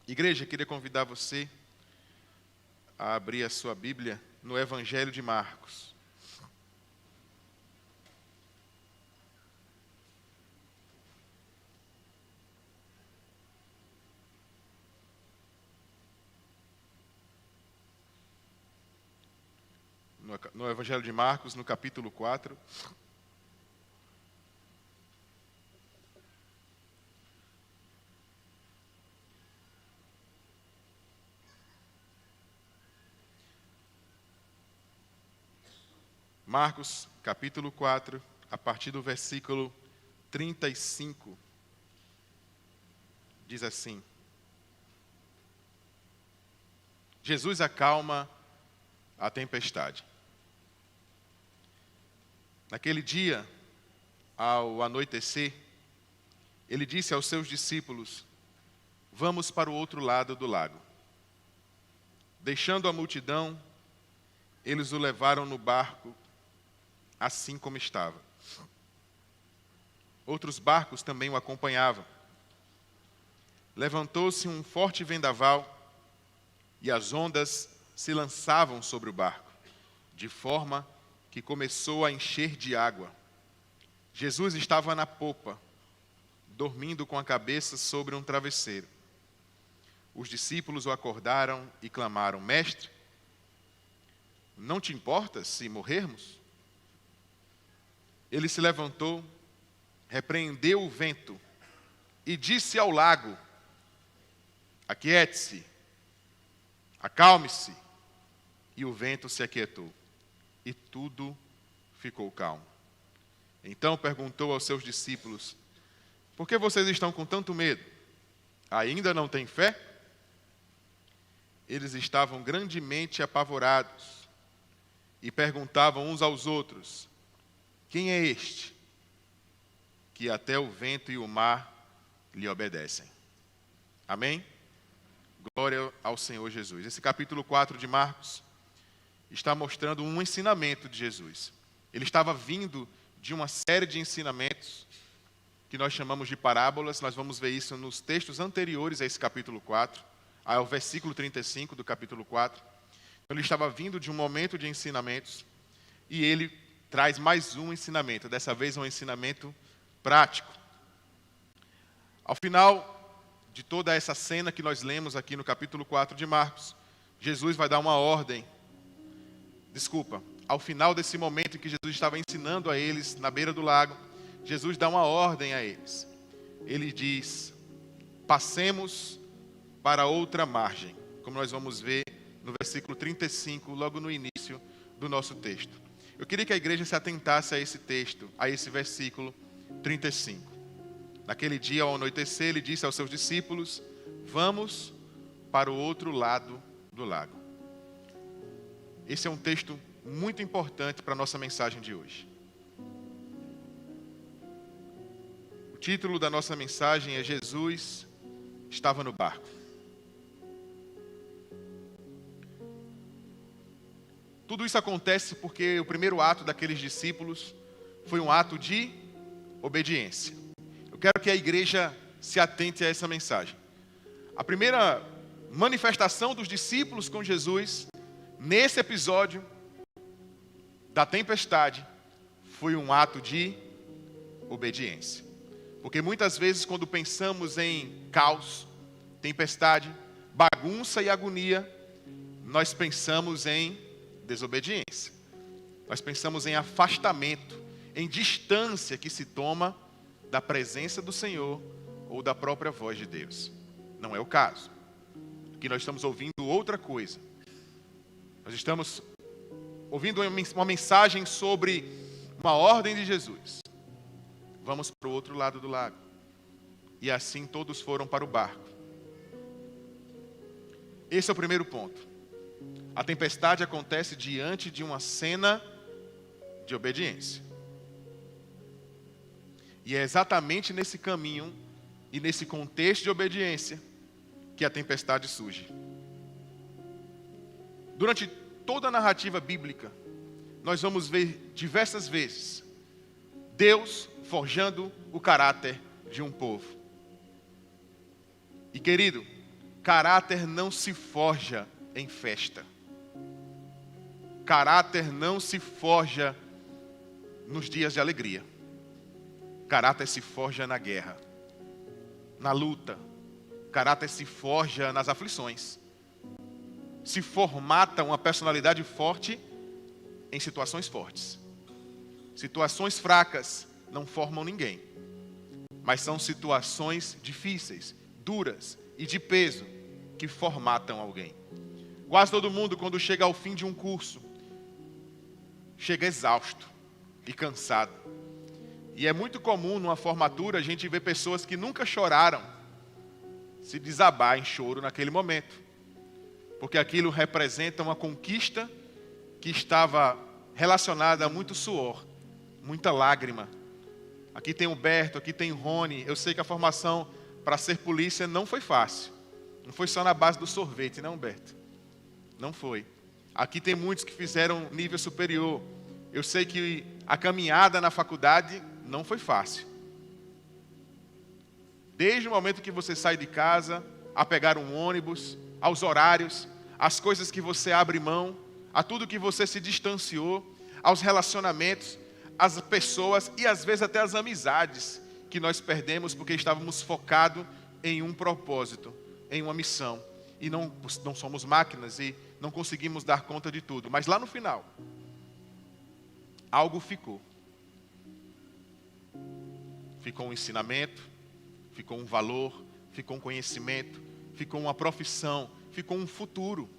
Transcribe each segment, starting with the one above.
Igreja, queria convidar você a abrir a sua Bíblia no Evangelho de Marcos. No Evangelho de Marcos, no capítulo 4. Marcos, capítulo 4, a partir do versículo 35, diz assim: Jesus acalma a tempestade. Naquele dia, ao anoitecer, ele disse aos seus discípulos: vamos para o outro lado do lago. Deixando a multidão, eles o levaram no barco, assim como estava. Outros barcos também o acompanhavam. Levantou-se um forte vendaval e as ondas se lançavam sobre o barco, de forma que começou a encher de água. Jesus estava na popa, dormindo com a cabeça sobre um travesseiro. Os discípulos o acordaram e clamaram: Mestre, não te importas se morrermos? Ele se levantou, repreendeu o vento e disse ao lago: aquiete-se, acalme-se. E o vento se aquietou, e tudo ficou calmo. Então perguntou aos seus discípulos: por que vocês estão com tanto medo? Ainda não têm fé? Eles estavam grandemente apavorados e perguntavam uns aos outros: quem é este que até o vento e o mar lhe obedecem? Amém? Glória ao Senhor Jesus. Esse capítulo 4 de Marcos está mostrando um ensinamento de Jesus. Ele estava vindo de uma série de ensinamentos que nós chamamos de parábolas. Nós vamos ver isso nos textos anteriores a esse capítulo 4, ao versículo 35 do capítulo 4. Ele estava vindo de um momento de ensinamentos e ele traz mais um ensinamento, dessa vez um ensinamento prático. Ao final de toda essa cena que nós lemos aqui no capítulo 4 de Marcos, Jesus vai dar uma ordem. Ao final desse momento em que Jesus estava ensinando a eles na beira do lago, Jesus dá uma ordem a eles. Ele diz: passemos para outra margem, como nós vamos ver no versículo 35, logo no início do nosso texto. Eu queria que a igreja se atentasse a esse texto, a esse versículo 35. Naquele dia, ao anoitecer, ele disse aos seus discípulos: vamos para o outro lado do lago. Esse é um texto muito importante para a nossa mensagem de hoje. O título da nossa mensagem é Jesus estava no barco. Tudo isso acontece porque o primeiro ato daqueles discípulos foi um ato de obediência. Eu quero que a igreja se atente a essa mensagem. A primeira manifestação dos discípulos com Jesus, nesse episódio da tempestade, foi um ato de obediência. Porque muitas vezes, quando pensamos em caos, tempestade, bagunça e agonia, nós pensamos em desobediência. Nós pensamos em afastamento, em distância que se toma da presença do Senhor ou da própria voz de Deus. Não é o caso. Aqui nós estamos ouvindo outra coisa. Nós estamos ouvindo uma mensagem sobre uma ordem de Jesus. Vamos para o outro lado do lago. E assim todos foram para o barco. Esse é o primeiro ponto. A tempestade acontece diante de uma cena de obediência. E é exatamente nesse caminho e nesse contexto de obediência que a tempestade surge. Durante toda a narrativa bíblica, nós vamos ver diversas vezes Deus forjando o caráter de um povo. Querido, caráter não se forja em festa. Caráter não se forja nos dias de alegria. Caráter se forja na guerra, na luta. Caráter se forja nas aflições. Se formata uma personalidade forte em situações fortes. Situações fracas não formam ninguém, mas são situações difíceis, duras e de peso que formatam alguém. Quase todo mundo, quando chega ao fim de um curso, chega exausto e cansado. E é muito comum numa formatura a gente ver pessoas que nunca choraram se desabar em choro naquele momento, porque aquilo representa uma conquista que estava relacionada a muito suor, muita lágrima. Aqui tem o Berto, aqui tem o Rony. Eu sei que a formação para ser polícia não foi fácil. Não foi só na base do sorvete, não, Berto? Não foi. Aqui tem muitos que fizeram nível superior. Eu sei que a caminhada na faculdade não foi fácil. Desde o momento que você sai de casa, a pegar um ônibus, aos horários, às coisas que você abre mão, a tudo que você se distanciou, aos relacionamentos, às pessoas e às vezes até às amizades que nós perdemos porque estávamos focados em um propósito, em uma missão. E não somos máquinas e não conseguimos dar conta de tudo. Mas lá no final, algo ficou. Ficou um ensinamento, ficou um valor, ficou um conhecimento, ficou uma profissão, ficou um futuro,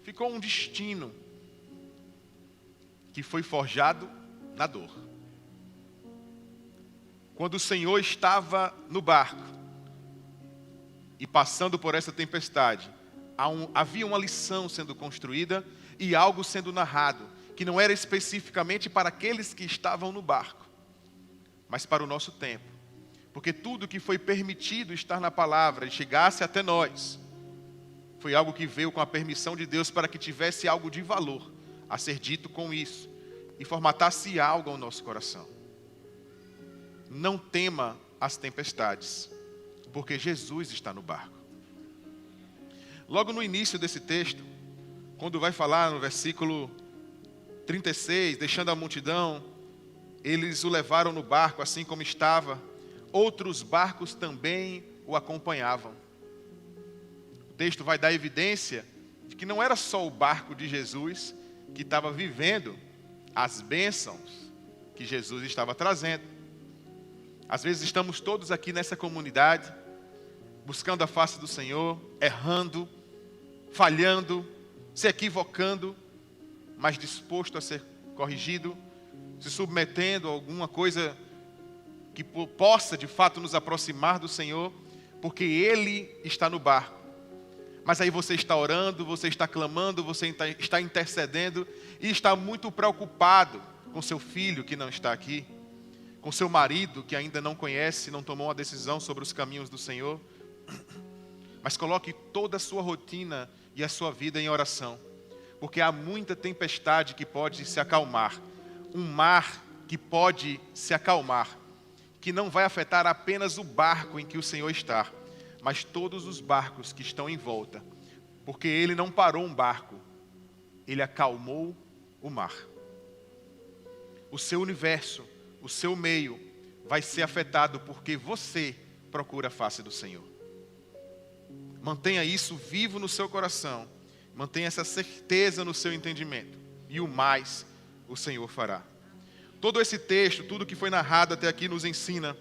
ficou um destino que foi forjado na dor. Quando o Senhor estava no barco e passando por essa tempestade, havia uma lição sendo construída e algo sendo narrado, que não era especificamente para aqueles que estavam no barco, mas para o nosso tempo. Porque tudo que foi permitido estar na palavra e chegasse até nós, foi algo que veio com a permissão de Deus para que tivesse algo de valor a ser dito com isso e formatasse algo ao nosso coração. Não tema as tempestades, porque Jesus está no barco. Logo no início desse texto, quando vai falar no versículo 36, deixando a multidão, eles o levaram no barco assim como estava, outros barcos também o acompanhavam. O texto vai dar evidência de que não era só o barco de Jesus que estava vivendo as bênçãos que Jesus estava trazendo. Às vezes estamos todos aqui nessa comunidade, buscando a face do Senhor, errando, falhando, se equivocando, mas disposto a ser corrigido, se submetendo a alguma coisa que possa de fato nos aproximar do Senhor, porque Ele está no barco. Mas aí você está orando, você está clamando, você está intercedendo e está muito preocupado com seu filho que não está aqui, com seu marido que ainda não conhece, não tomou uma decisão sobre os caminhos do Senhor. Mas coloque toda a sua rotina e a sua vida em oração, porque há muita tempestade que pode se acalmar, um mar que pode se acalmar, que não vai afetar apenas o barco em que o Senhor está, mas todos os barcos que estão em volta, porque Ele não parou um barco, Ele acalmou o mar. O seu universo, o seu meio vai ser afetado porque você procura a face do Senhor. Mantenha isso vivo no seu coração, mantenha essa certeza no seu entendimento, e o mais o Senhor fará. Todo esse texto, tudo que foi narrado até aqui nos ensina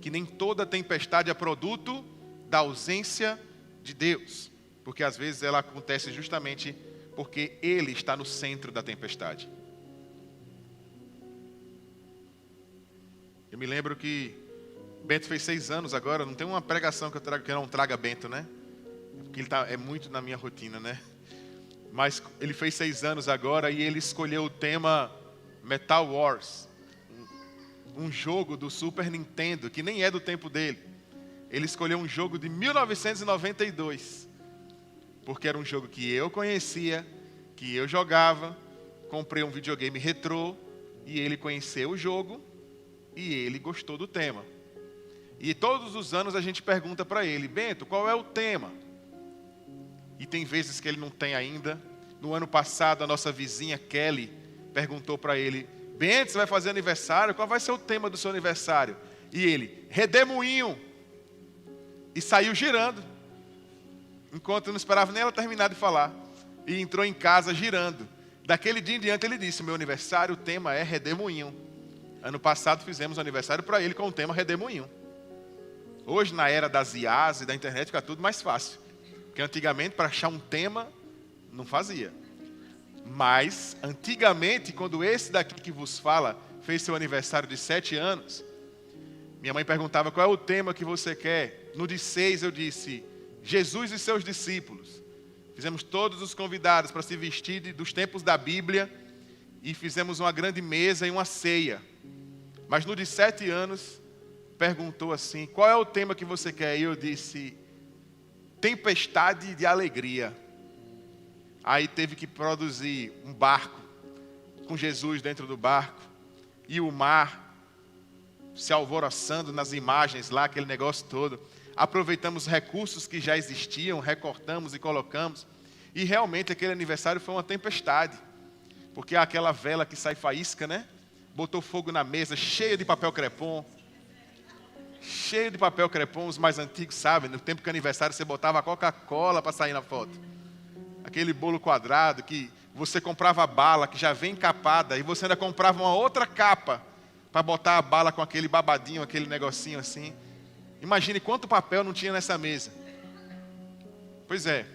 que nem toda tempestade é produto da ausência de Deus, porque às vezes ela acontece justamente porque Ele está no centro da tempestade. Eu me lembro que Bento fez 6 anos agora, não tem uma pregação que eu não traga Bento, né? Porque ele é muito na minha rotina, né? Mas ele fez 6 anos agora e ele escolheu o tema Metal Wars, um jogo do Super Nintendo, que nem é do tempo dele. Ele escolheu um jogo de 1992, porque era um jogo que eu conhecia, que eu jogava, comprei um videogame retrô, e ele conheceu o jogo, e ele gostou do tema. E todos os anos a gente pergunta para ele: Bento, qual é o tema? E tem vezes que ele não tem ainda. No ano passado, a nossa vizinha Kelly perguntou para ele: Bento, você vai fazer aniversário? Qual vai ser o tema do seu aniversário? E ele: redemoinho. E saiu girando, enquanto eu não esperava nem ela terminar de falar. E entrou em casa girando. Daquele dia em diante ele disse: meu aniversário, o tema é redemoinho. Ano passado fizemos um aniversário para ele com o tema redemoinho. Hoje, na era das IAs e da internet, fica tudo mais fácil. Porque antigamente, para achar um tema, não fazia. Mas, antigamente, quando esse daqui que vos fala fez seu aniversário de 7 anos, minha mãe perguntava: qual é o tema que você quer? No de 6 eu disse: Jesus e seus discípulos. Fizemos todos os convidados para se vestir dos tempos da Bíblia e fizemos uma grande mesa e uma ceia. Mas no de 7 anos, perguntou assim: qual é o tema que você quer? E eu disse: tempestade de alegria. Aí teve que produzir um barco, com Jesus dentro do barco, e o mar se alvoroçando nas imagens lá, aquele negócio todo. Aproveitamos recursos que já existiam, recortamos e colocamos. E realmente aquele aniversário foi uma tempestade. Porque aquela vela que sai faísca, né? Botou fogo na mesa, cheia de papel crepom. Cheio de papel crepom, os mais antigos sabem. No tempo que aniversário você botava Coca-Cola para sair na foto. Aquele bolo quadrado que você comprava a bala, que já vem encapada. E você ainda comprava uma outra capa para botar a bala com aquele babadinho, aquele negocinho assim. Imagine quanto papel não tinha nessa mesa. Pois é.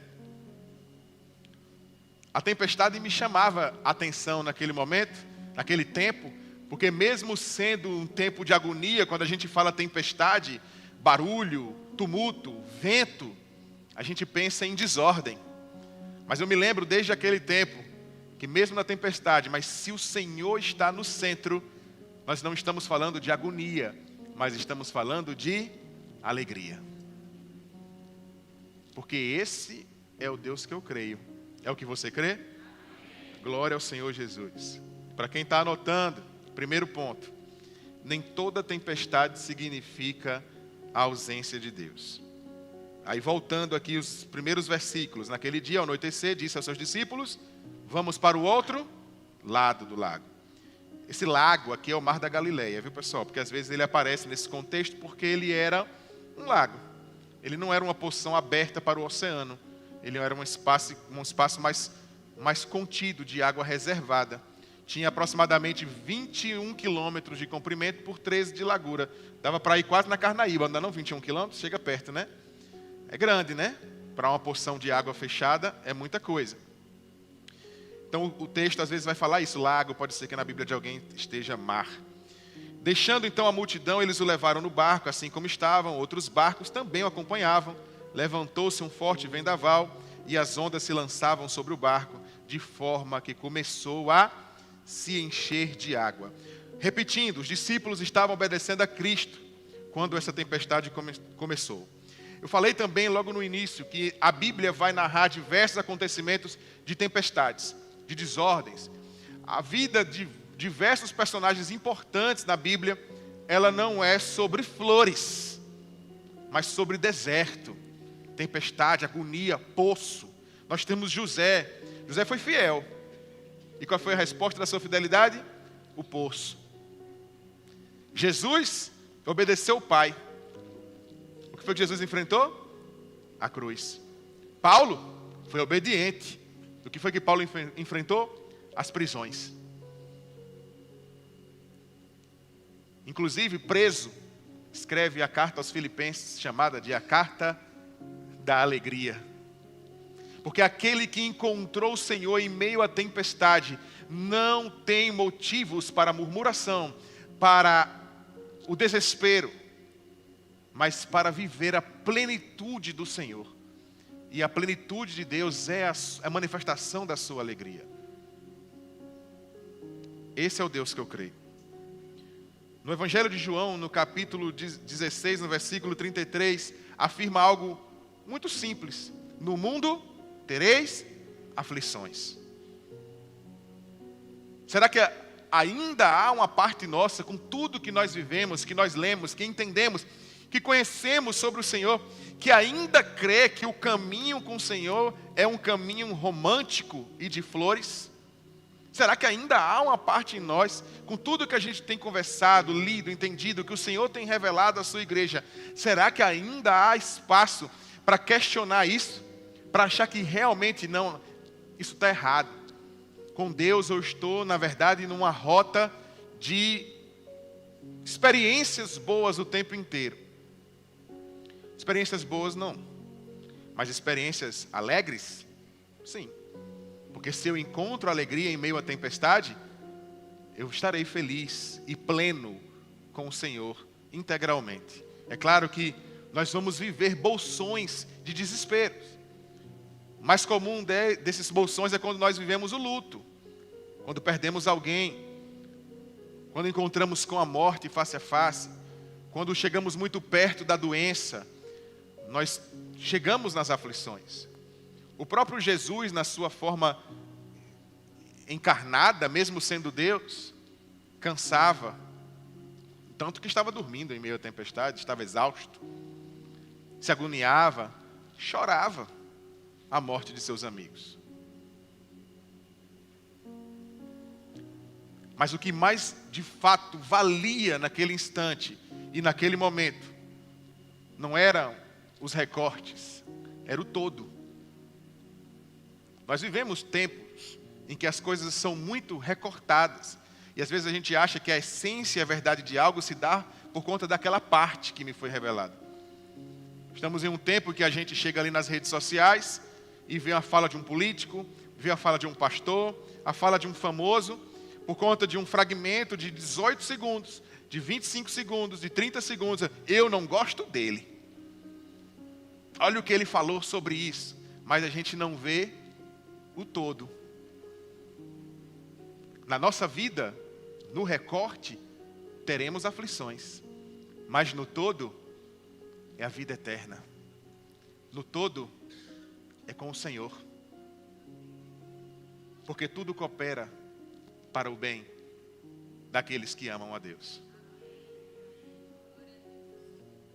A tempestade me chamava a atenção naquele momento, naquele tempo, porque mesmo sendo um tempo de agonia, quando a gente fala tempestade, barulho, tumulto, vento, a gente pensa em desordem. Mas eu me lembro desde aquele tempo, que mesmo na tempestade, mas se o Senhor está no centro, nós não estamos falando de agonia, mas estamos falando de alegria. Porque esse é o Deus que eu creio. É o que você crê? Glória ao Senhor Jesus. Para quem está anotando, primeiro ponto: nem toda tempestade significa a ausência de Deus. Aí voltando aqui os primeiros versículos: naquele dia ao anoitecer, disse aos seus discípulos: vamos para o outro lado do lago. Esse lago aqui é o Mar da Galileia, viu pessoal? Porque às vezes ele aparece nesse contexto porque ele era um lago. Ele não era uma porção aberta para o oceano. Ele era um espaço mais contido, de água reservada. Tinha aproximadamente 21 quilômetros de comprimento por 13 de largura. Dava para ir quase na Carnaíba, ainda não 21 quilômetros? Chega perto, né? É grande, né? Para uma porção de água fechada, é muita coisa. Então o texto às vezes vai falar isso, lago, pode ser que na Bíblia de alguém esteja mar. Deixando então a multidão, eles o levaram no barco, assim como estavam. Outros barcos também o acompanhavam. Levantou-se um forte vendaval e as ondas se lançavam sobre o barco, de forma que começou a se encher de água. Repetindo, os discípulos estavam obedecendo a Cristo quando essa tempestade começou. Eu falei também logo no início que a Bíblia vai narrar diversos acontecimentos de tempestades, de desordens. A vida de diversos personagens importantes na Bíblia, ela não é sobre flores, mas sobre deserto, tempestade, agonia, poço. Nós temos José. José foi fiel. E qual foi a resposta da sua fidelidade? O poço. Jesus obedeceu o Pai. O que foi que Jesus enfrentou? A cruz. Paulo foi obediente. O que foi que Paulo enfrentou? As prisões. Inclusive, preso, escreve a carta aos Filipenses, chamada de a Carta da Alegria. Porque aquele que encontrou o Senhor em meio à tempestade não tem motivos para murmuração, para o desespero, mas para viver a plenitude do Senhor. E a plenitude de Deus é a manifestação da sua alegria. Esse é o Deus que eu creio. No Evangelho de João, no capítulo 16, no versículo 33, afirma algo muito simples: no mundo tereis aflições. Será que ainda há uma parte nossa, com tudo que nós vivemos, que nós lemos, que entendemos, que conhecemos sobre o Senhor, que ainda crê que o caminho com o Senhor é um caminho romântico e de flores? Será que ainda há uma parte em nós, com tudo que a gente tem conversado, lido, entendido, que o Senhor tem revelado à sua igreja, será que ainda há espaço para questionar isso? Para achar que realmente não, isso está errado. Com Deus eu estou, na verdade, numa rota de experiências boas o tempo inteiro. Experiências boas não, mas experiências alegres, sim. Porque se eu encontro alegria em meio à tempestade, eu estarei feliz e pleno com o Senhor integralmente. É claro que nós vamos viver bolsões de desespero. O mais comum desses bolsões é quando nós vivemos o luto, quando perdemos alguém, quando encontramos com a morte face a face, quando chegamos muito perto da doença, nós chegamos nas aflições. O próprio Jesus, na sua forma encarnada, mesmo sendo Deus, cansava, tanto que estava dormindo em meio à tempestade, estava exausto, se agoniava, chorava a morte de seus amigos. Mas o que mais de fato valia naquele instante e naquele momento, não eram os recortes, era o todo. Nós vivemos tempos em que as coisas são muito recortadas. E às vezes a gente acha que a essência e a verdade de algo se dá por conta daquela parte que me foi revelada. Estamos em um tempo que a gente chega ali nas redes sociais e vê a fala de um político, vê a fala de um pastor, a fala de um famoso, por conta de um fragmento de 18 segundos, de 25 segundos, de 30 segundos. Eu não gosto dele. Olha o que ele falou sobre isso. Mas a gente não vê o todo. Na nossa vida, no recorte, teremos aflições. Mas no todo, é a vida eterna. No todo, é com o Senhor. Porque tudo coopera para o bem daqueles que amam a Deus.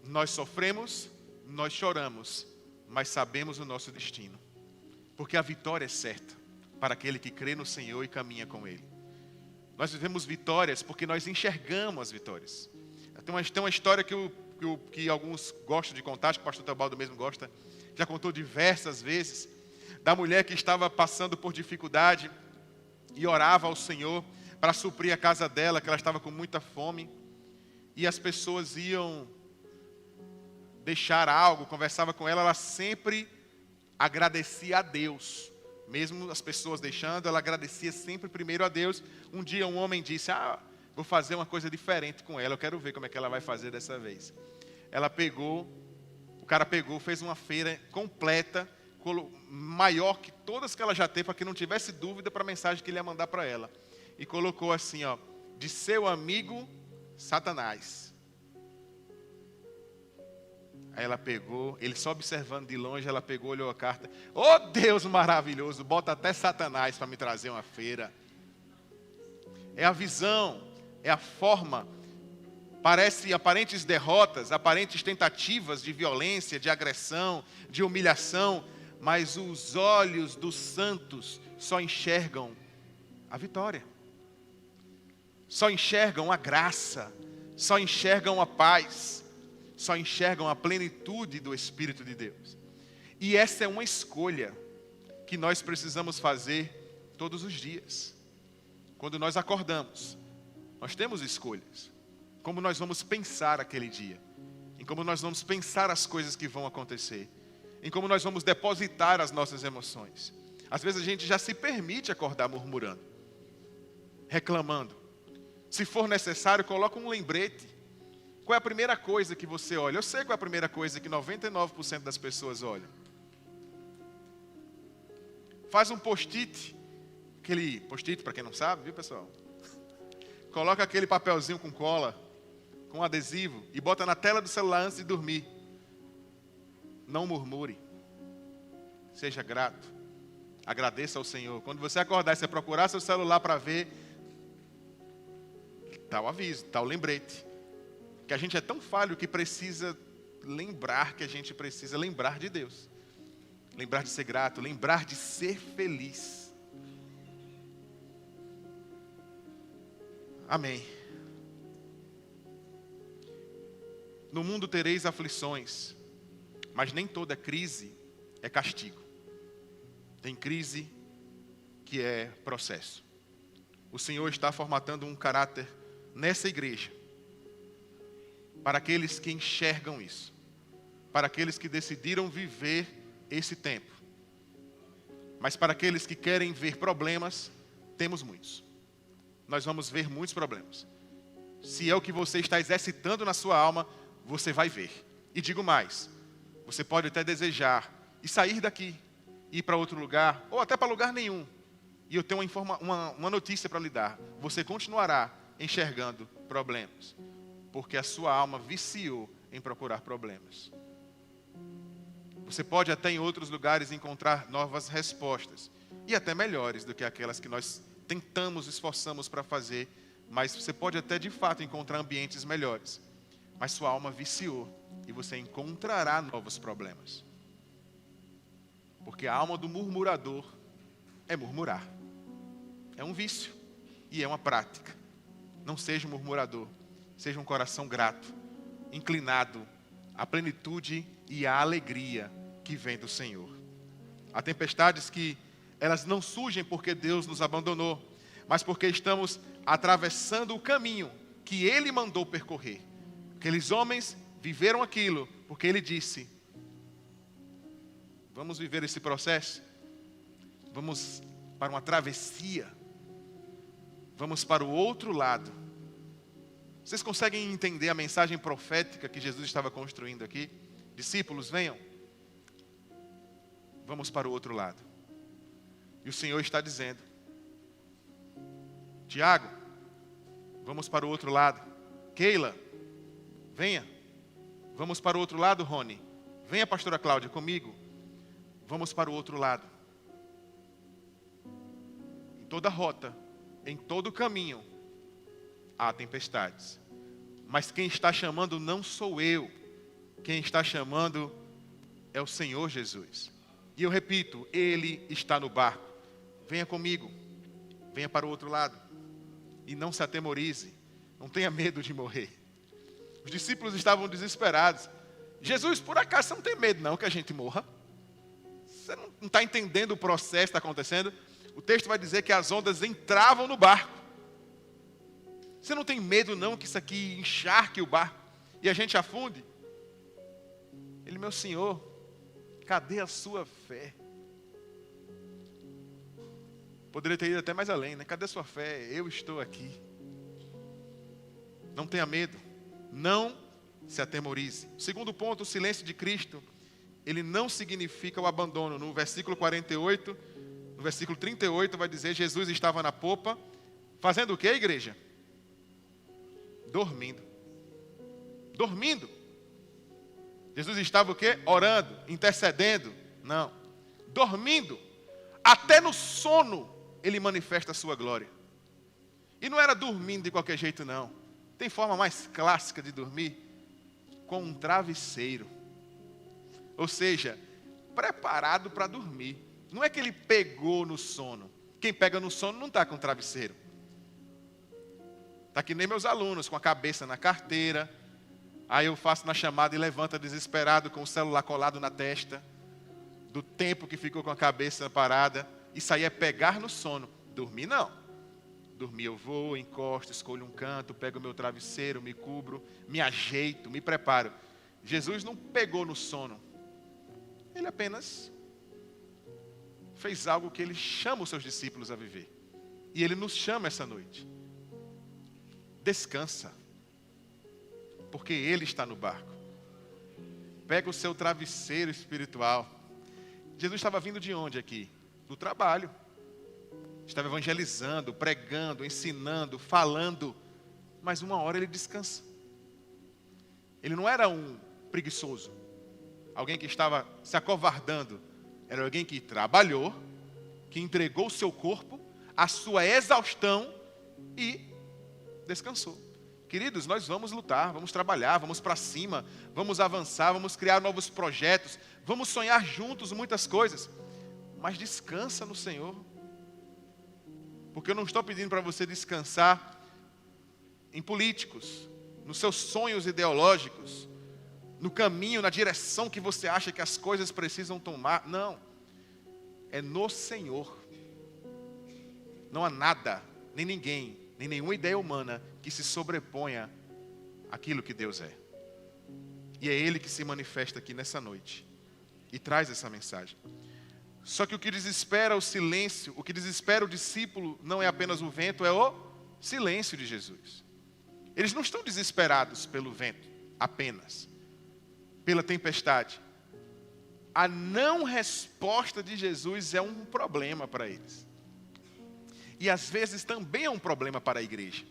Nós sofremos, nós choramos, mas sabemos o nosso destino. Porque a vitória é certa para aquele que crê no Senhor e caminha com Ele. Nós vivemos vitórias porque nós enxergamos as vitórias. Tem uma história que alguns gostam de contar, acho que o pastor Teobaldo mesmo gosta, já contou diversas vezes, da mulher que estava passando por dificuldade e orava ao Senhor para suprir a casa dela, que ela estava com muita fome. E as pessoas iam deixar algo, conversava com ela, ela sempre agradecia a Deus. Mesmo as pessoas deixando, ela agradecia sempre primeiro a Deus. Um dia um homem disse, vou fazer uma coisa diferente com ela, eu quero ver como é que ela vai fazer dessa vez. O cara pegou, fez uma feira completa, maior que todas que ela já teve, para que não tivesse dúvida para a mensagem que ele ia mandar para ela. E colocou assim, de seu amigo Satanás. Aí ela pegou, ele só observando de longe, ela pegou, olhou a carta. Oh Deus maravilhoso, bota até Satanás para me trazer uma feira. É a visão, é a forma. Parece aparentes derrotas, aparentes tentativas de violência, de agressão, de humilhação. Mas os olhos dos santos só enxergam a vitória. Só enxergam a graça. Só enxergam a paz. Só enxergam a plenitude do Espírito de Deus. E essa é uma escolha que nós precisamos fazer todos os dias. Quando nós acordamos, nós temos escolhas. Como nós vamos pensar aquele dia. Em como nós vamos pensar as coisas que vão acontecer. Em como nós vamos depositar as nossas emoções. Às vezes a gente já se permite acordar murmurando, reclamando. Se for necessário, coloca um lembrete. Qual é a primeira coisa que você olha? Eu sei qual é a primeira coisa que 99% das pessoas olham. Faz um post-it. Aquele post-it, para quem não sabe, viu pessoal? Coloca aquele papelzinho com cola, com adesivo, e bota na tela do celular antes de dormir. Não murmure. Seja grato. Agradeça ao Senhor. Quando você acordar e você procurar seu celular para ver, está o aviso, está o lembrete. Que a gente é tão falho que precisa lembrar que a gente precisa lembrar de Deus. Lembrar de ser grato, lembrar de ser feliz. Amém. No mundo tereis aflições, mas nem toda crise é castigo. Tem crise que é processo. O Senhor está formatando um caráter nessa igreja, para aqueles que enxergam isso, para aqueles que decidiram viver esse tempo. Mas para aqueles que querem ver problemas, temos muitos. Nós vamos ver muitos problemas. Se é o que você está exercitando na sua alma, você vai ver. E digo mais, você pode até desejar e sair daqui, ir para outro lugar, ou até para lugar nenhum. E eu tenho uma notícia para lhe dar. Você continuará enxergando problemas, porque a sua alma viciou em procurar problemas. Você pode até em outros lugares encontrar novas respostas, e até melhores do que aquelas que nós tentamos, esforçamos para fazer, mas você pode até de fato encontrar ambientes melhores. Mas sua alma viciou, e você encontrará novos problemas. Porque a alma do murmurador é murmurar. É um vício e é uma prática. Não seja um murmurador, seja um coração grato, inclinado à plenitude e à alegria que vem do Senhor. Há tempestades que elas não surgem porque Deus nos abandonou, mas porque estamos atravessando o caminho que Ele mandou percorrer. Aqueles homens viveram aquilo porque Ele disse: vamos viver esse processo, vamos para uma travessia, vamos para o outro lado. Vocês conseguem entender a mensagem profética que Jesus estava construindo aqui? Discípulos, venham, vamos para o outro lado. E o Senhor está dizendo: Tiago, vamos para o outro lado. Keila, venha, vamos para o outro lado. Rony, venha, pastora Cláudia, comigo, vamos para o outro lado. Em toda rota, em todo caminho, há tempestades. Mas quem está chamando não sou eu. Quem está chamando é o Senhor Jesus. E eu repito, Ele está no barco. Venha comigo, venha para o outro lado. E não se atemorize, não tenha medo de morrer. Os discípulos estavam desesperados. Jesus, por acaso você não tem medo não que a gente morra? Você não está entendendo o processo que está acontecendo? O texto vai dizer que as ondas entravam no barco. Você não tem medo não que isso aqui encharque o barco e a gente afunde? Ele, meu Senhor, cadê a sua fé? Poderia ter ido até mais além, né? Cadê a sua fé? Eu estou aqui. Não tenha medo. Não se atemorize. Segundo ponto, o silêncio de Cristo, ele não significa o abandono. No versículo 48, no versículo 38 vai dizer, Jesus estava na popa, fazendo o que, igreja? Dormindo. Dormindo. Jesus estava o quê? Orando, intercedendo? Não. Dormindo. Até no sono Ele manifesta a sua glória. E não era dormindo de qualquer jeito não. Tem forma mais clássica de dormir? Com um travesseiro. Ou seja, preparado para dormir. Não é que ele pegou no sono. Quem pega no sono não está com travesseiro. Está que nem meus alunos, com a cabeça na carteira. Aí eu faço na chamada e levanta desesperado com o celular colado na testa. Do tempo que ficou com a cabeça parada. Isso aí é pegar no sono. Dormir não. Dormir eu vou, encosto, escolho um canto, pego o meu travesseiro, me cubro, me ajeito, me preparo. Jesus não pegou no sono. Ele apenas fez algo que Ele chama os seus discípulos a viver. E Ele nos chama essa noite. Descansa. Porque Ele está no barco. Pega o seu travesseiro espiritual. Jesus estava vindo de onde aqui? Do trabalho. Estava evangelizando, pregando, ensinando, falando. Mas uma hora Ele descansa. Ele não era um preguiçoso. Alguém que estava se acovardando. Era alguém que trabalhou, que entregou o seu corpo, a sua exaustão e descansou. Queridos, nós vamos lutar, vamos trabalhar, vamos para cima, vamos avançar, vamos criar novos projetos, vamos sonhar juntos muitas coisas. Mas descansa no Senhor. Porque eu não estou pedindo para você descansar em políticos, nos seus sonhos ideológicos, no caminho, na direção que você acha que as coisas precisam tomar. Não. É no Senhor. Não há nada, nem ninguém, nem nenhuma ideia humana que se sobreponha àquilo que Deus é. E é Ele que se manifesta aqui nessa noite e traz essa mensagem. Só que o que desespera o silêncio, o que desespera o discípulo não é apenas o vento, é o silêncio de Jesus. Eles não estão desesperados pelo vento apenas, pela tempestade. A não resposta de Jesus é um problema para eles. E às vezes também é um problema para a igreja.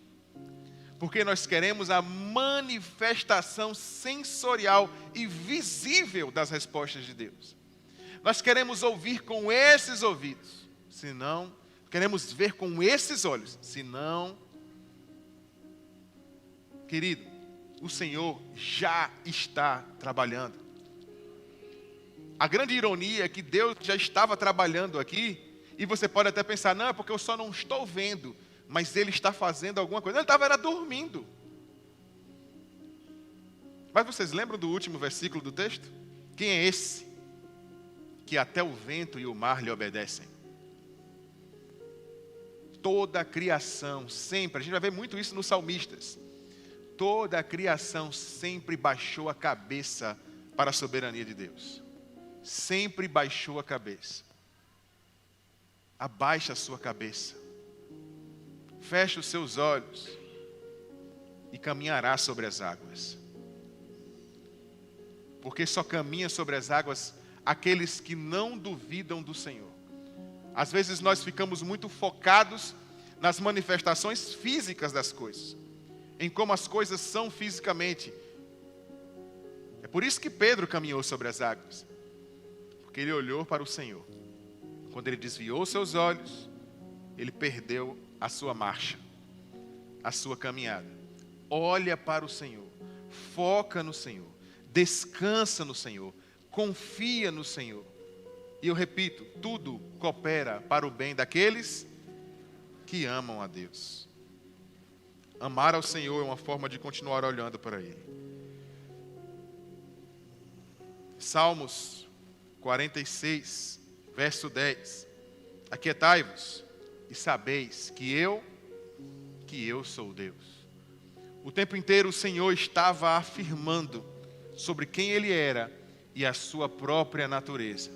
Porque nós queremos a manifestação sensorial e visível das respostas de Deus. Nós queremos ouvir com esses ouvidos, senão, queremos ver com esses olhos, senão, querido, o Senhor já está trabalhando. A grande ironia é que Deus já estava trabalhando aqui, e você pode até pensar, não, é porque eu só não estou vendo, mas Ele está fazendo alguma coisa. Ele estava dormindo. Mas vocês lembram do último versículo do texto? Quem é esse que até o vento e o mar lhe obedecem? Toda a criação, sempre, a gente vai ver muito isso nos salmistas. Toda a criação sempre baixou a cabeça para a soberania de Deus. Sempre baixou a cabeça. Abaixa a sua cabeça. Feche os seus olhos e caminhará sobre as águas. Porque só caminha sobre as águas aqueles que não duvidam do Senhor. Às vezes nós ficamos muito focados nas manifestações físicas das coisas, em como as coisas são fisicamente. É por isso que Pedro caminhou sobre as águas, porque ele olhou para o Senhor. Quando ele desviou seus olhos, ele perdeu a sua marcha, a sua caminhada. Olha para o Senhor, foca no Senhor, descansa no Senhor, confia no Senhor. E eu repito, tudo coopera para o bem daqueles que amam a Deus. Amar ao Senhor é uma forma de continuar olhando para Ele. Salmos 46, verso 10. Aquietai-vos e sabeis que eu sou Deus. O tempo inteiro o Senhor estava afirmando sobre quem Ele era e a sua própria natureza.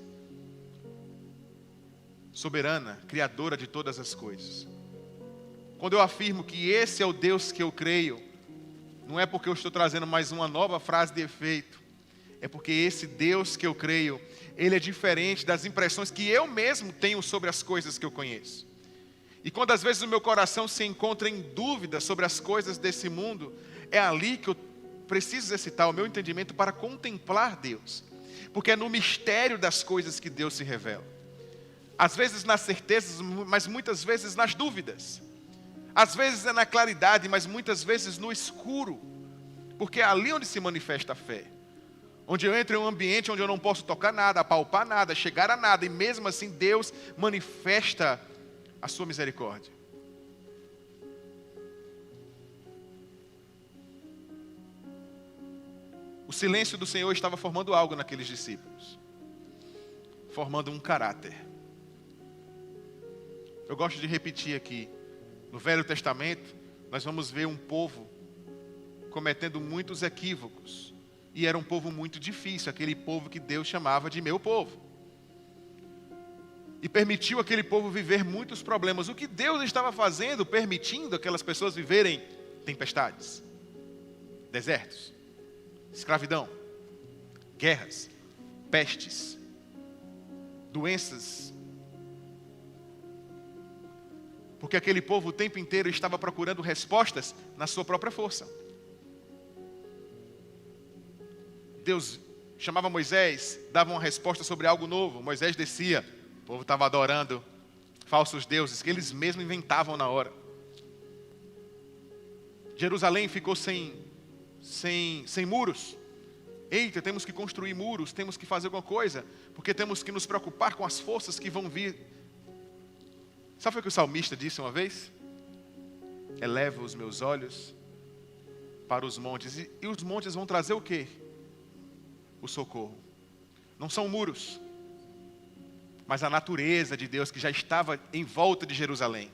Soberana, criadora de todas as coisas. Quando eu afirmo que esse é o Deus que eu creio, não é porque eu estou trazendo mais uma nova frase de efeito. É porque esse Deus que eu creio, Ele é diferente das impressões que eu mesmo tenho sobre as coisas que eu conheço. E quando às vezes o meu coração se encontra em dúvida sobre as coisas desse mundo, é ali que eu preciso exercitar o meu entendimento para contemplar Deus. Porque é no mistério das coisas que Deus se revela. Às vezes nas certezas, mas muitas vezes nas dúvidas. Às vezes é na claridade, mas muitas vezes no escuro. Porque é ali onde se manifesta a fé. Onde eu entro em um ambiente onde eu não posso tocar nada, apalpar nada, chegar a nada. E mesmo assim Deus manifesta a sua misericórdia. O silêncio do Senhor estava formando algo naqueles discípulos. Formando um caráter. Eu gosto de repetir aqui. No Velho Testamento, nós vamos ver um povo cometendo muitos equívocos. E era um povo muito difícil, aquele povo que Deus chamava de meu povo. E permitiu aquele povo viver muitos problemas. O que Deus estava fazendo, permitindo aquelas pessoas viverem tempestades, desertos, escravidão, guerras, pestes, doenças. Porque aquele povo o tempo inteiro estava procurando respostas na sua própria força. Deus chamava Moisés, dava uma resposta sobre algo novo. Moisés descia, o povo estava adorando falsos deuses que eles mesmos inventavam na hora. Jerusalém ficou sem muros. Eita, temos que construir muros, temos que fazer alguma coisa, porque temos que nos preocupar com as forças que vão vir. Sabe o que o salmista disse uma vez? Eleva os meus olhos para os montes. E os montes vão trazer o quê? O socorro. Não são muros, mas a natureza de Deus que já estava em volta de Jerusalém.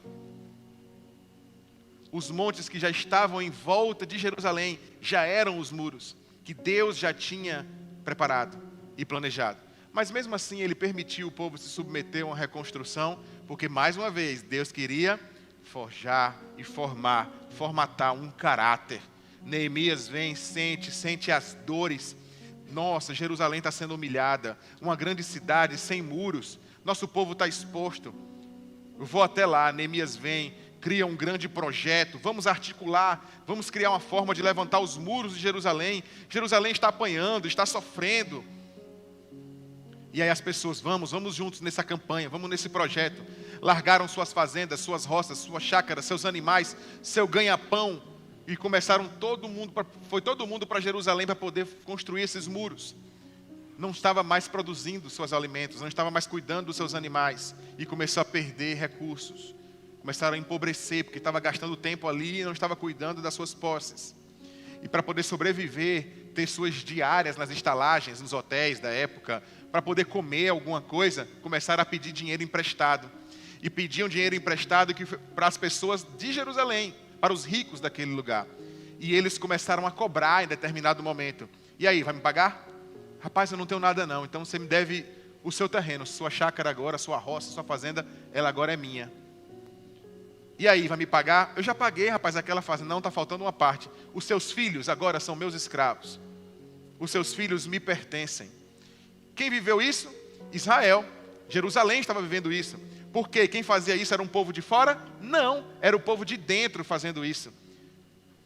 Os montes que já estavam em volta de Jerusalém já eram os muros que Deus já tinha preparado e planejado. Mas mesmo assim ele permitiu o povo se submeter a uma reconstrução, porque mais uma vez Deus queria forjar e formatar um caráter. Neemias vem, sente as dores. Nossa, Jerusalém está sendo humilhada, uma grande cidade sem muros, nosso povo está exposto. Eu vou até lá, Neemias vem, cria um grande projeto, vamos articular, vamos criar uma forma de levantar os muros de Jerusalém. Jerusalém está apanhando, está sofrendo. E aí as pessoas, vamos juntos nessa campanha, vamos nesse projeto. Largaram suas fazendas, suas roças, suas chácaras, seus animais, seu ganha-pão. E começaram foi todo mundo para Jerusalém para poder construir esses muros. Não estava mais produzindo seus alimentos, não estava mais cuidando dos seus animais. E começou a perder recursos. Começaram a empobrecer, porque estava gastando tempo ali e não estava cuidando das suas posses. E para poder sobreviver, ter suas diárias nas estalagens, nos hotéis da época, para poder comer alguma coisa, começaram a pedir dinheiro emprestado. E pediam dinheiro emprestado para as pessoas de Jerusalém, para os ricos daquele lugar. E eles começaram a cobrar em determinado momento. E aí, vai me pagar? Rapaz, eu não tenho nada não, então você me deve o seu terreno, sua chácara agora, sua roça, sua fazenda, ela agora é minha. E aí, vai me pagar? Eu já paguei, rapaz, aquela fazenda. Não, está faltando uma parte. Os seus filhos agora são meus escravos. Os seus filhos me pertencem. Quem viveu isso? Israel. Jerusalém estava vivendo isso. Por quê? Quem fazia isso era um povo de fora? Não, era o povo de dentro fazendo isso.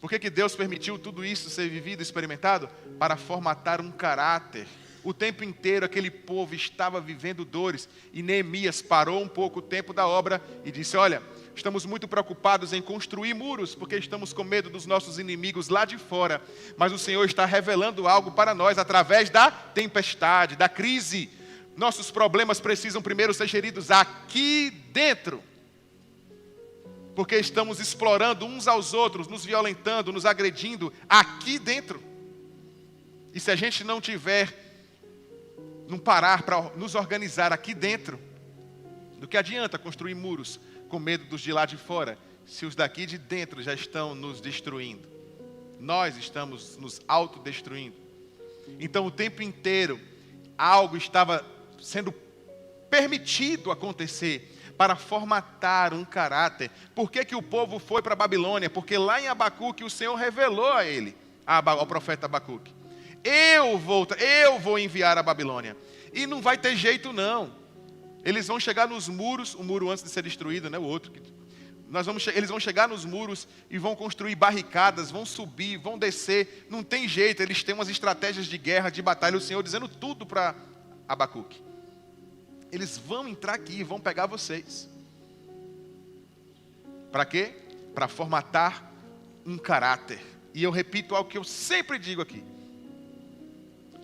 Por que Deus permitiu tudo isso ser vivido, experimentado? Para formatar um caráter. O tempo inteiro aquele povo estava vivendo dores. E Neemias parou um pouco o tempo da obra e disse, olha, estamos muito preocupados em construir muros, porque estamos com medo dos nossos inimigos lá de fora. Mas o Senhor está revelando algo para nós através da tempestade, da crise. Nossos problemas precisam primeiro ser geridos aqui dentro. Porque estamos explorando uns aos outros, nos violentando, nos agredindo aqui dentro. E se a gente não parar para nos organizar aqui dentro, do que adianta construir muros com medo dos de lá de fora, se os daqui de dentro já estão nos destruindo? Nós estamos nos autodestruindo. Então o tempo inteiro algo estava sendo permitido acontecer para formatar um caráter. Por que o povo foi para a Babilônia? Porque lá em Abacuque o Senhor revelou a ele, ao profeta Abacuque, eu vou enviar a Babilônia. E não vai ter jeito não. Eles vão chegar nos muros, o muro antes de ser destruído, né? O outro. Eles vão chegar nos muros e vão construir barricadas, vão subir, vão descer. Não tem jeito, eles têm umas estratégias de guerra, de batalha. O Senhor dizendo tudo para Abacuque. Eles vão entrar aqui e vão pegar vocês. Para quê? Para formatar um caráter. E eu repito algo que eu sempre digo aqui.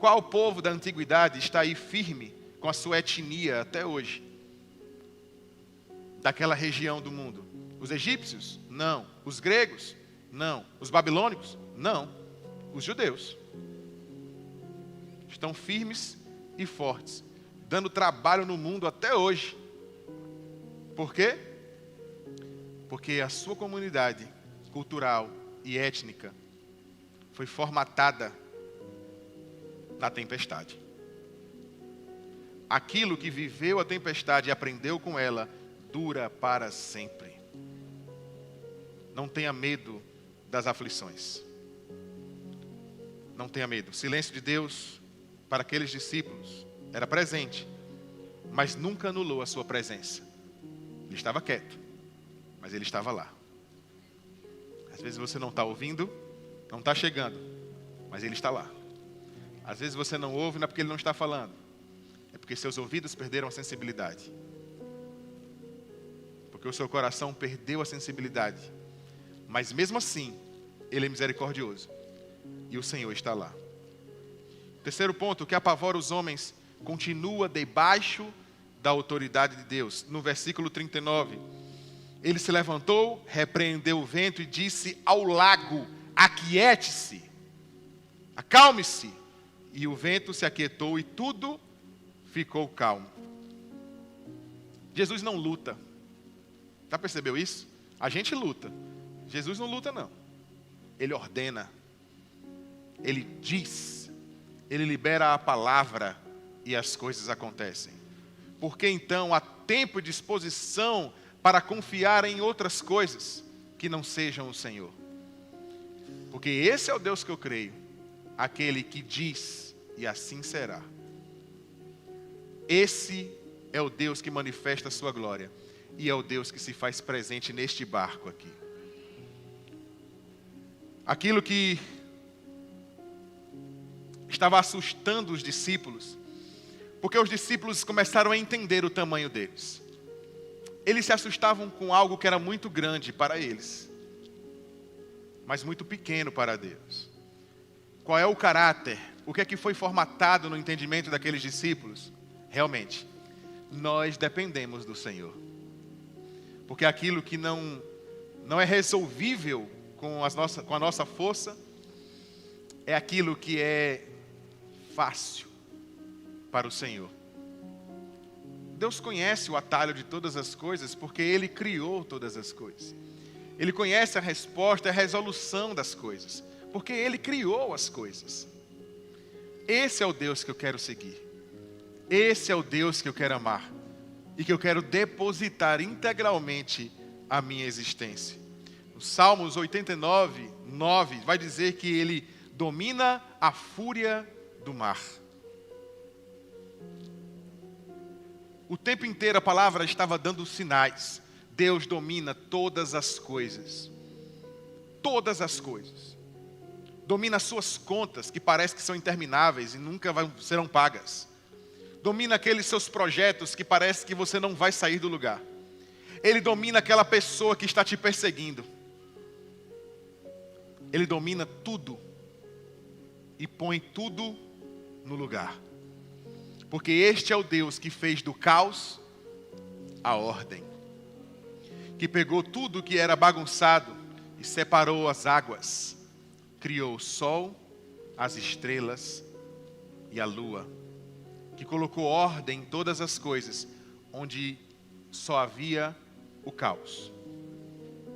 Qual povo da antiguidade está aí firme com a sua etnia até hoje? Daquela região do mundo. Os egípcios? Não. Os gregos? Não. Os babilônicos? Não. Os judeus. Estão firmes e fortes, dando trabalho no mundo até hoje. Por quê? Porque a sua comunidade cultural e étnica foi formatada na tempestade. Aquilo que viveu a tempestade e aprendeu com ela, dura para sempre. Não tenha medo das aflições. Não tenha medo. O silêncio de Deus para aqueles discípulos era presente, mas nunca anulou a sua presença. Ele estava quieto, mas ele estava lá. Às vezes você não está ouvindo, não está chegando, mas ele está lá. Às vezes você não ouve, não é porque ele não está falando, é porque seus ouvidos perderam a sensibilidade. Porque o seu coração perdeu a sensibilidade. Mas mesmo assim, Ele é misericordioso. E o Senhor está lá. Terceiro ponto, o que apavora os homens continua debaixo da autoridade de Deus. No versículo 39, ele se levantou, repreendeu o vento e disse ao lago: aquiete-se, acalme-se. E o vento se aquietou e tudo ficou calmo. Jesus não luta. Já percebeu isso? A gente luta. Jesus não luta, não. Ele ordena. Ele diz. Ele libera a palavra e as coisas acontecem. Porque então há tempo e disposição para confiar em outras coisas que não sejam o Senhor. Porque esse é o Deus que eu creio. Aquele que diz e assim será. Esse é o Deus que manifesta a sua glória. E é o Deus que se faz presente neste barco aqui. Aquilo que estava assustando os discípulos, porque os discípulos começaram a entender o tamanho deles. Eles se assustavam com algo que era muito grande para eles, mas muito pequeno para Deus. Qual é o caráter? O que é que foi formatado no entendimento daqueles discípulos? Realmente, nós dependemos do Senhor. Porque aquilo que não é resolvível com a nossa força, é aquilo que é fácil para o Senhor. Deus conhece o atalho de todas as coisas, porque Ele criou todas as coisas. Ele conhece a resposta, a resolução das coisas, porque Ele criou as coisas. Esse é o Deus que eu quero seguir. Esse é o Deus que eu quero amar. E que eu quero depositar integralmente a minha existência. No Salmos 89, 9, vai dizer que Ele domina a fúria do mar. O tempo inteiro a palavra estava dando sinais. Deus domina todas as coisas. Todas as coisas. Domina as suas contas, que parece que são intermináveis e nunca serão pagas. Domina aqueles seus projetos que parece que você não vai sair do lugar. Ele domina aquela pessoa que está te perseguindo. Ele domina tudo. E põe tudo no lugar. Porque este é o Deus que fez do caos a ordem. Que pegou tudo que era bagunçado e separou as águas. Criou o sol, as estrelas e a lua. Que colocou ordem em todas as coisas, onde só havia o caos.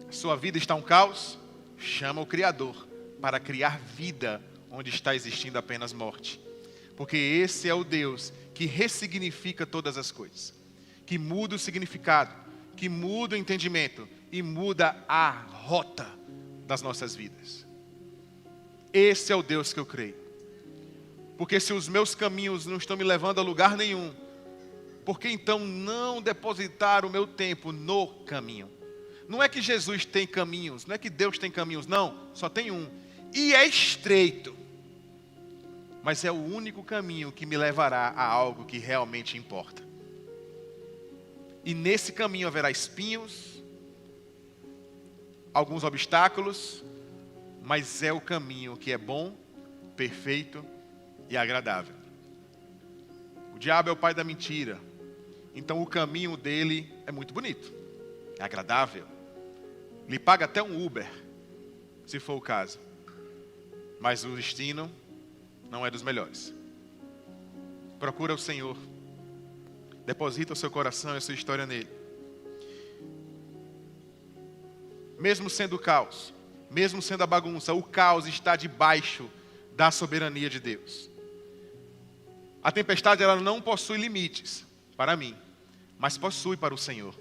A sua vida está um caos? Chama o Criador para criar vida onde está existindo apenas morte. Porque esse é o Deus que ressignifica todas as coisas. Que muda o significado, que muda o entendimento e muda a rota das nossas vidas. Esse é o Deus que eu creio. Porque se os meus caminhos não estão me levando a lugar nenhum, por que então não depositar o meu tempo no caminho? Não é que Jesus tem caminhos, não é que Deus tem caminhos, não, só tem um. E é estreito. Mas é o único caminho que me levará a algo que realmente importa. E nesse caminho haverá espinhos, alguns obstáculos, mas é o caminho que é bom, perfeito e agradável. O diabo é o pai da mentira. Então o caminho dele é muito bonito, é agradável. Ele paga até um Uber, se for o caso. Mas o destino não é dos melhores. Procura o Senhor. Deposita o seu coração e a sua história nele. Mesmo sendo o caos, mesmo sendo a bagunça, o caos está debaixo da soberania de Deus. A tempestade ela não possui limites para mim, mas possui para o Senhor.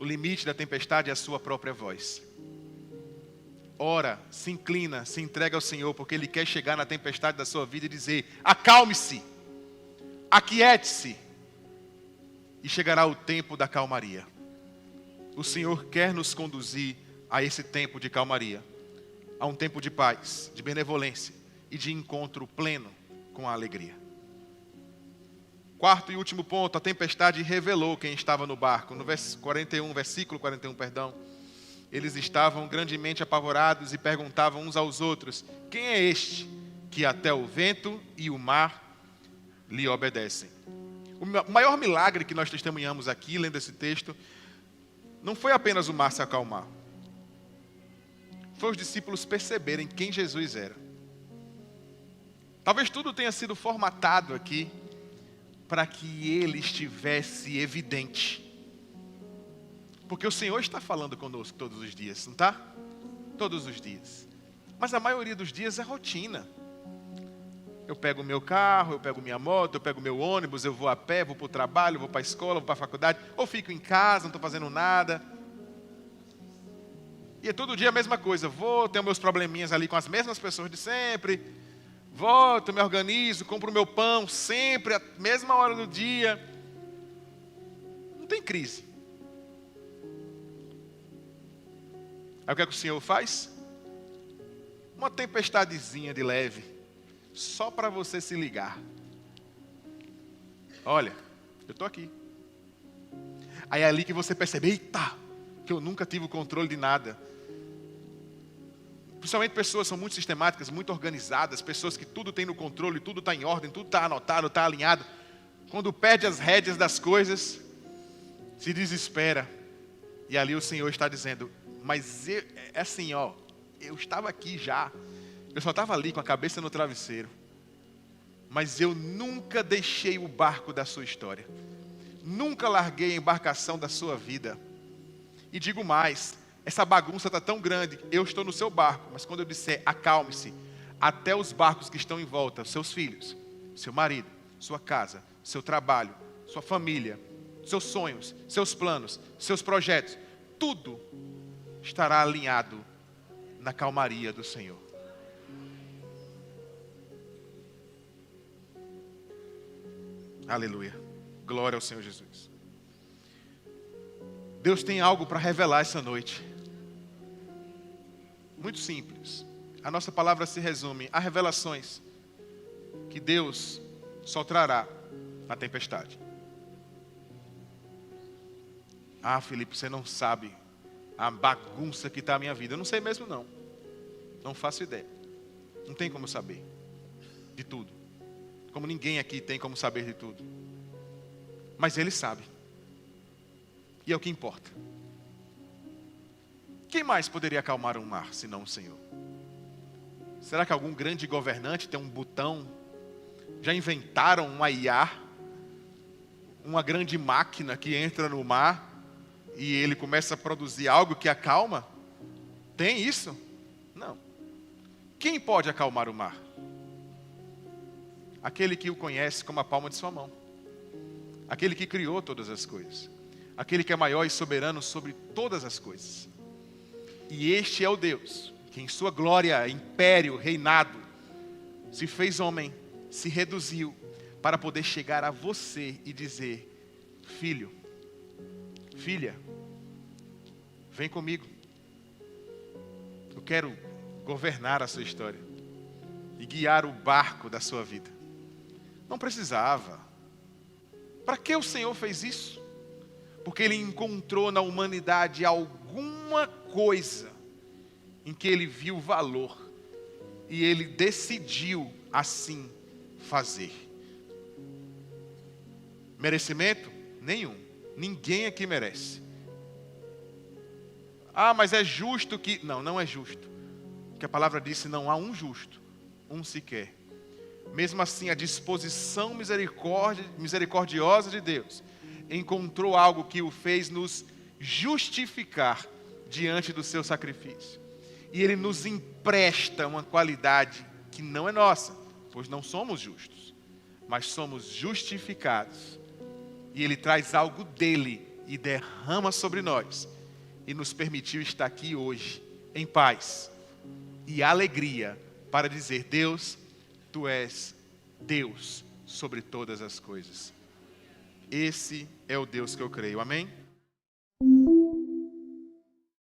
O limite da tempestade é a sua própria voz. Ora, se inclina, se entrega ao Senhor, porque Ele quer chegar na tempestade da sua vida e dizer: acalme-se, aquiete-se, e chegará o tempo da calmaria. O Senhor quer nos conduzir a esse tempo de calmaria, a um tempo de paz, de benevolência e de encontro pleno com a alegria. Quarto e último ponto, a tempestade revelou quem estava no barco. No versículo 41, eles estavam grandemente apavorados e perguntavam uns aos outros: quem é este que até o vento e o mar lhe obedecem? O maior milagre que nós testemunhamos aqui, lendo esse texto, não foi apenas o mar se acalmar. Foi os discípulos perceberem quem Jesus era. Talvez tudo tenha sido formatado aqui para que ele estivesse evidente. Porque o Senhor está falando conosco todos os dias, não está? Todos os dias. Mas a maioria dos dias é rotina. Eu pego o meu carro, eu pego minha moto, eu pego o meu ônibus, eu vou a pé, vou para o trabalho, vou para a escola, vou para a faculdade, ou fico em casa, não estou fazendo nada. E é todo dia a mesma coisa. Vou, tenho meus probleminhas ali com as mesmas pessoas de sempre. Volto, me organizo, compro o meu pão sempre, à mesma hora do dia. Não tem crise. Aí o que é que o Senhor faz? Uma tempestadezinha de leve, só para você se ligar. Olha, eu estou aqui. Aí é ali que você percebe, eita, que eu nunca tive o controle de nada. Principalmente pessoas que são muito sistemáticas, muito organizadas, pessoas que tudo tem no controle, tudo está em ordem, tudo está anotado, está alinhado. Quando perde as rédeas das coisas, se desespera. E ali o Senhor está dizendo, mas é assim, ó, eu estava aqui já, eu só estava ali com a cabeça no travesseiro, mas eu nunca deixei o barco da sua história, nunca larguei a embarcação da sua vida. E digo mais, essa bagunça está tão grande, eu estou no seu barco, mas quando eu disser acalme-se, até os barcos que estão em volta, seus filhos, seu marido, sua casa, seu trabalho, sua família, seus sonhos, seus planos, seus projetos, tudo estará alinhado na calmaria do Senhor. Aleluia. Glória ao Senhor Jesus. Deus tem algo para revelar essa noite. Muito simples. A nossa palavra se resume a revelações que Deus só trará na tempestade. Ah, Felipe, você não sabe a bagunça que está a minha vida. Eu não sei mesmo não. Não faço ideia. Não tem como saber de tudo. Como ninguém aqui tem como saber de tudo. Mas Ele sabe. E é o que importa. Quem mais poderia acalmar um mar, senão o Senhor? Será que algum grande governante tem um botão? Já inventaram uma IA? Uma grande máquina que entra no mar e ele começa a produzir algo que acalma? Tem isso? Não. Quem pode acalmar o mar? Aquele que o conhece como a palma de sua mão. Aquele que criou todas as coisas. Aquele que é maior e soberano sobre todas as coisas. E este é o Deus que em sua glória, império, reinado, se fez homem, se reduziu para poder chegar a você e dizer: filho, filha, vem comigo. Eu quero governar a sua história e guiar o barco da sua vida. Não precisava. Para que o Senhor fez isso? Porque Ele encontrou na humanidade alguma coisa em que Ele viu valor e Ele decidiu assim fazer. Merecimento? Nenhum. Ninguém aqui merece. Ah, mas é justo que... Não, não é justo. Porque a palavra disse, não há um justo, um sequer. Mesmo assim, a disposição misericordiosa de Deus encontrou algo que o fez nos justificar diante do seu sacrifício. E Ele nos empresta uma qualidade que não é nossa, pois não somos justos, mas somos justificados. E Ele traz algo dele e derrama sobre nós e nos permitiu estar aqui hoje em paz e alegria para dizer: Deus, Tu és Deus sobre todas as coisas. Esse é o Deus que eu creio, amém?